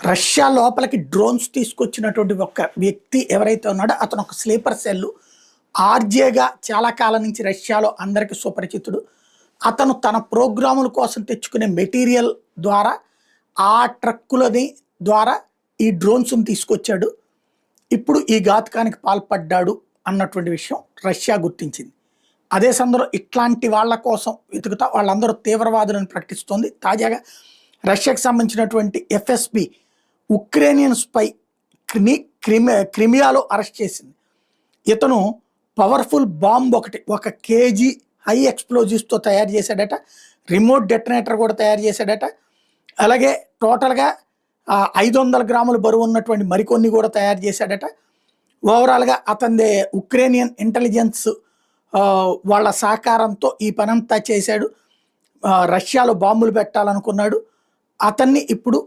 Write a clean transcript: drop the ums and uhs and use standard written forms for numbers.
Russia లోపలికి drones తీసుకొచ్చినటువంటి ఒక వ్యక్తి ఎవరైతే ఉన్నాడో అతను ఒక స్లీపర్ సెల్ ఆర్జేగా చాలా కాలం నుంచి రష్యాలో అందరికీ సుపరిచితుడు. అతను తన ప్రోగ్రాముల కోసం తెచ్చుకునే మెటీరియల్ ద్వారా ఆ ట్రక్కులని ద్వారా ఈ డ్రోన్స్ని తీసుకొచ్చాడు. ఇప్పుడు ఈ ఘాతుకానికి పాల్పడ్డాడు అన్నటువంటి విషయం రష్యా గుర్తించింది. అదే సందర్భంలో ఇట్లాంటి వాళ్ళ కోసం వెతుకుతా వాళ్ళందరూ తీవ్రవాదులను ప్రకటిస్తోంది. తాజాగా రష్యాకు సంబంధించినటువంటి ఎఫ్ఎస్బి ఉక్రేనియన్ స్పై క్రిమియాలో అరెస్ట్ చేసింది. ఇతను పవర్ఫుల్ బాంబ్ ఒక కేజీ హై ఎక్స్ప్లోజివ్స్తో తయారు చేశాడట. రిమోట్ డెటనేటర్ కూడా తయారు చేశాడట. అలాగే టోటల్గా 500 గ్రాముల బరువు ఉన్నటువంటి మరికొన్ని కూడా తయారు చేశాడట. ఓవరాల్గా అతనిదే ఉక్రేనియన్ ఇంటెలిజెన్స్ వాళ్ళ సహకారంతో ఈ పనంతా చేశాడు. రష్యాలో బాంబులు పెట్టాలనుకున్నాడు. అతన్ని ఇప్పుడు